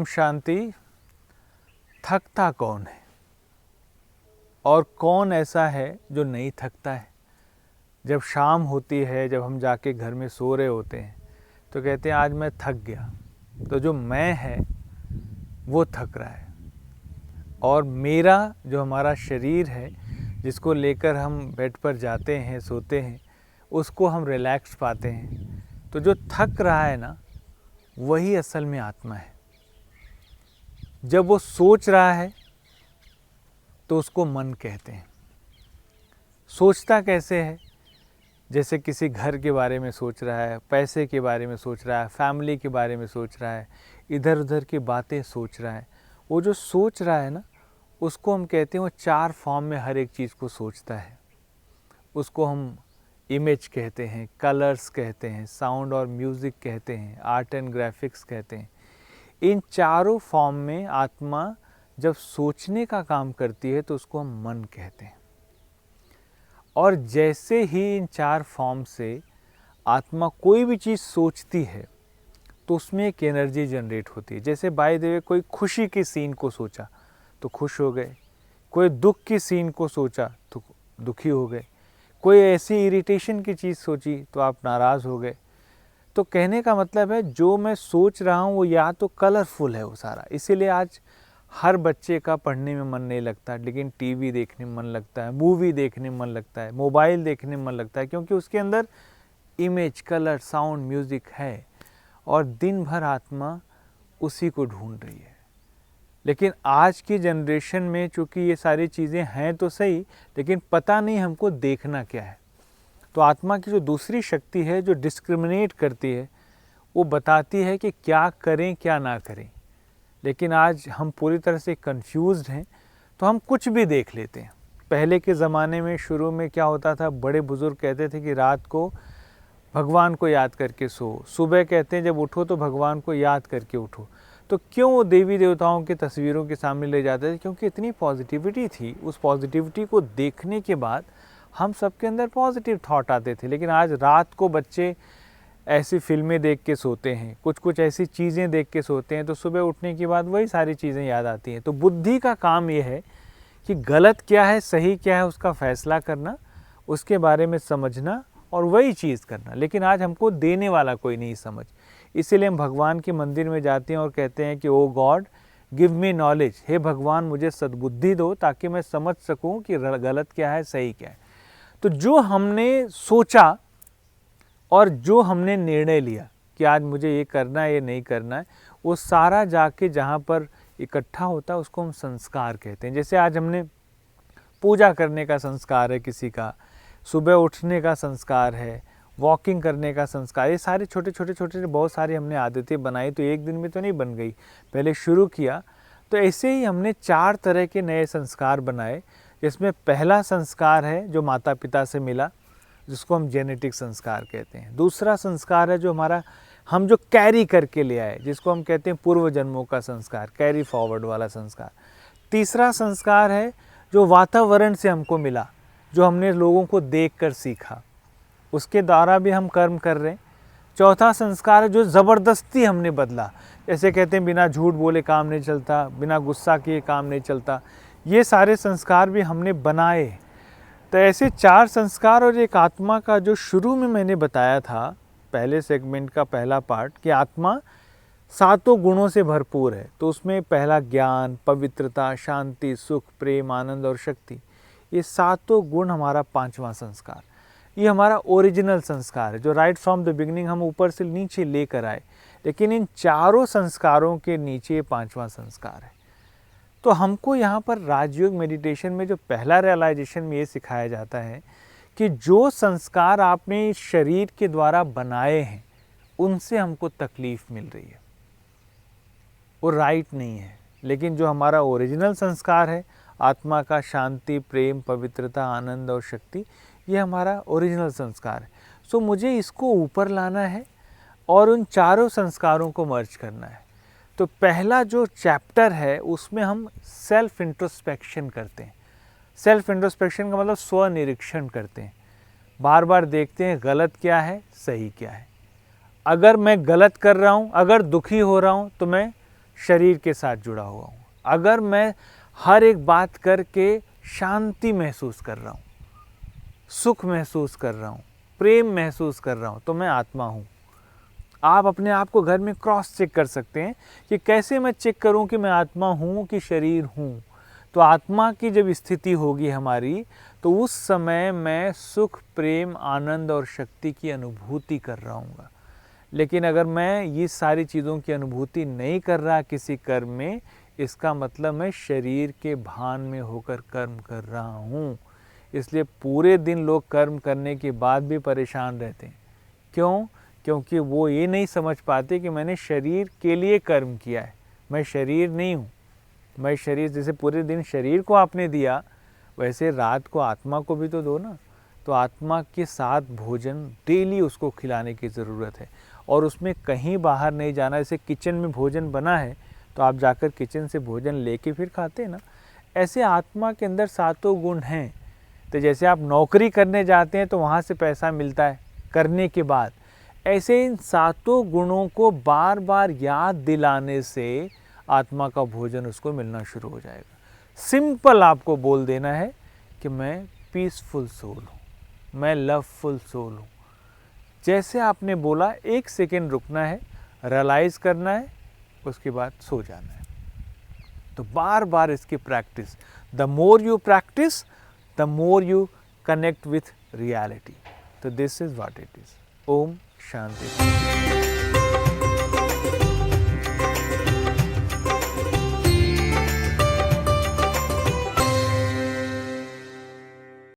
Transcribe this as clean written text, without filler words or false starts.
शांति। थकता कौन है और कौन ऐसा है जो नहीं थकता है? जब शाम होती है, जब हम जाके घर में सो रहे होते हैं तो कहते हैं आज मैं थक गया। तो जो मैं है वो थक रहा है और मेरा जो हमारा शरीर है जिसको लेकर हम बेड पर जाते हैं, सोते हैं, उसको हम रिलैक्स पाते हैं। तो जो थक रहा है ना, वही असल में आत्मा है। जब वो सोच रहा है तो उसको मन कहते हैं। सोचता कैसे है? जैसे किसी घर के बारे में सोच रहा है, पैसे के बारे में सोच रहा है, फैमिली के बारे में सोच रहा है, इधर उधर की बातें सोच रहा है। वो जो सोच रहा है ना, उसको हम कहते हैं वो 4 फॉर्म में हर एक चीज़ को सोचता है। उसको हम इमेज कहते हैं, कलर्स कहते हैं, साउंड और म्यूज़िक कहते हैं, आर्ट एंड ग्राफिक्स कहते हैं। इन चारों फॉर्म में आत्मा जब सोचने का काम करती है तो उसको हम मन कहते हैं। और जैसे ही इन 4 फॉर्म से आत्मा कोई भी चीज़ सोचती है तो उसमें एक एनर्जी जनरेट होती है। जैसे बाय द वे कोई खुशी की सीन को सोचा तो खुश हो गए, कोई दुख की सीन को सोचा तो दुखी हो गए, कोई ऐसी इरिटेशन की चीज़ सोची तो आप नाराज़ हो गए। तो कहने का मतलब है जो मैं सोच रहा हूँ वो या तो कलरफुल है वो सारा। इसीलिए आज हर बच्चे का पढ़ने में मन नहीं लगता, लेकिन टीवी देखने में मन लगता है, मूवी देखने में मन लगता है, मोबाइल देखने में मन लगता है, क्योंकि उसके अंदर इमेज, कलर, साउंड, म्यूज़िक है। और दिन भर आत्मा उसी को ढूंढ रही है। लेकिन आज की जनरेशन में चूँकि ये सारी चीज़ें हैं तो सही, लेकिन पता नहीं हमको देखना क्या है। तो आत्मा की जो दूसरी शक्ति है जो डिस्क्रिमिनेट करती है, वो बताती है कि क्या करें क्या ना करें। लेकिन आज हम पूरी तरह से कंफ्यूज्ड हैं, तो हम कुछ भी देख लेते हैं। पहले के ज़माने में शुरू में क्या होता था, बड़े बुज़ुर्ग कहते थे कि रात को भगवान को याद करके सो, सुबह कहते हैं जब उठो तो भगवान को याद करके उठो। तो क्यों वो देवी देवताओं की तस्वीरों के सामने ले जाते थे? क्योंकि इतनी पॉजिटिविटी थी। उस पॉजिटिविटी को देखने के बाद हम सबके अंदर पॉजिटिव थॉट आते थे। लेकिन आज रात को बच्चे ऐसी फिल्में देख के सोते हैं, कुछ कुछ ऐसी चीज़ें देख के सोते हैं, तो सुबह उठने के बाद वही सारी चीज़ें याद आती हैं। तो बुद्धि का काम ये है कि गलत क्या है, सही क्या है, उसका फैसला करना, उसके बारे में समझना और वही चीज़ करना। लेकिन आज हमको देने वाला कोई नहीं समझ। इसीलिए हम भगवान के मंदिर में जाते हैं और कहते हैं कि ओ गॉड गिव मी नॉलेज, हे भगवान मुझे सद्बुद्धि दो ताकि मैं समझ सकूं कि गलत क्या है, सही क्या है। तो जो हमने सोचा और जो हमने निर्णय लिया कि आज मुझे ये करना है, ये नहीं करना है, वो सारा जाके जहाँ पर इकट्ठा होता है उसको हम संस्कार कहते हैं। जैसे आज हमने पूजा करने का संस्कार है किसी का, सुबह उठने का संस्कार है, वॉकिंग करने का संस्कार, ये सारे छोटे छोटे बहुत सारी हमने आदतें बनाई। तो एक दिन में तो नहीं बन गई, पहले शुरू किया। तो ऐसे ही हमने 4 तरह के नए संस्कार बनाए, जिसमें पहला संस्कार है जो माता पिता से मिला, जिसको हम जेनेटिक संस्कार कहते हैं। दूसरा संस्कार है जो हम जो कैरी करके ले आए, जिसको हम कहते हैं पूर्व जन्मों का संस्कार, कैरी फॉरवर्ड वाला संस्कार। तीसरा संस्कार है जो वातावरण से हमको मिला, जो हमने लोगों को देखकर सीखा, उसके द्वारा भी हम कर्म कर रहे हैं। चौथा संस्कार है जो ज़बरदस्ती हमने बदला, जैसे कहते हैं बिना झूठ बोले काम नहीं चलता, बिना गुस्सा किए काम नहीं चलता। ये सारे संस्कार भी हमने बनाए। तो ऐसे 4 संस्कार और एक आत्मा का जो शुरू में मैंने बताया था, पहले सेगमेंट का पहला पार्ट, कि आत्मा 7 गुणों से भरपूर है। तो उसमें पहला ज्ञान, पवित्रता, शांति, सुख, प्रेम, आनंद और शक्ति, ये 7 गुण हमारा 5वां संस्कार। ये हमारा ओरिजिनल संस्कार है जो राइट फ्रॉम द बिगिनिंग हम ऊपर से नीचे लेकर आए। लेकिन इन चारों संस्कारों के नीचे 5वां संस्कार है। तो हमको यहाँ पर राजयोग मेडिटेशन में जो पहला रियलाइजेशन में ये सिखाया जाता है कि जो संस्कार आपने इस शरीर के द्वारा बनाए हैं उनसे हमको तकलीफ मिल रही है, वो राइट नहीं है। लेकिन जो हमारा ओरिजिनल संस्कार है, आत्मा का शांति, प्रेम, पवित्रता, आनंद और शक्ति, ये हमारा ओरिजिनल संस्कार है। सो मुझे इसको ऊपर लाना है और उन चारों संस्कारों को मर्ज करना है। तो पहला जो चैप्टर है उसमें हम सेल्फ इंट्रोस्पेक्शन करते हैं। सेल्फ इंट्रोस्पेक्शन का मतलब स्व निरीक्षण करते हैं। बार बार देखते हैं गलत क्या है, सही क्या है। अगर मैं गलत कर रहा हूँ, अगर दुखी हो रहा हूँ, तो मैं शरीर के साथ जुड़ा हुआ हूँ। अगर मैं हर एक बात करके शांति महसूस कर रहा हूँ, सुख महसूस कर रहा हूँ, प्रेम महसूस कर रहा हूँ, तो मैं आत्मा हूँ। आप अपने आप को घर में क्रॉस चेक कर सकते हैं कि कैसे मैं चेक करूं कि मैं आत्मा हूं कि शरीर हूं। तो आत्मा की जब स्थिति होगी हमारी, तो उस समय मैं सुख, प्रेम, आनंद और शक्ति की अनुभूति कर रहा हूँ। लेकिन अगर मैं ये सारी चीज़ों की अनुभूति नहीं कर रहा किसी कर्म में, इसका मतलब मैं शरीर के भान में होकर कर्म कर रहा हूँ। इसलिए पूरे दिन लोग कर्म करने के बाद भी परेशान रहते हैं। क्यों? क्योंकि वो ये नहीं समझ पाते कि मैंने शरीर के लिए कर्म किया है, मैं शरीर नहीं हूँ। मैं शरीर, जैसे पूरे दिन शरीर को आपने दिया, वैसे रात को आत्मा को भी तो दो ना। तो आत्मा के साथ भोजन डेली उसको खिलाने की ज़रूरत है, और उसमें कहीं बाहर नहीं जाना। जैसे किचन में भोजन बना है तो आप जाकर किचन से भोजन लेके फिर खाते हैं ना। ऐसे आत्मा के अंदर सातों गुण हैं। तो जैसे आप नौकरी करने जाते हैं तो वहाँ से पैसा मिलता है करने के बाद, ऐसे इन सातों गुणों को बार बार याद दिलाने से आत्मा का भोजन उसको मिलना शुरू हो जाएगा। सिंपल आपको बोल देना है कि मैं पीसफुल सोल हूँ, मैं लवफुल सोल हूँ। जैसे आपने बोला, 1 सेकेंड रुकना है, रियलाइज करना है, उसके बाद सो जाना है। तो बार बार इसकी practice, the more you practice the more you connect with reality. तो this is what it is. ओम शांति।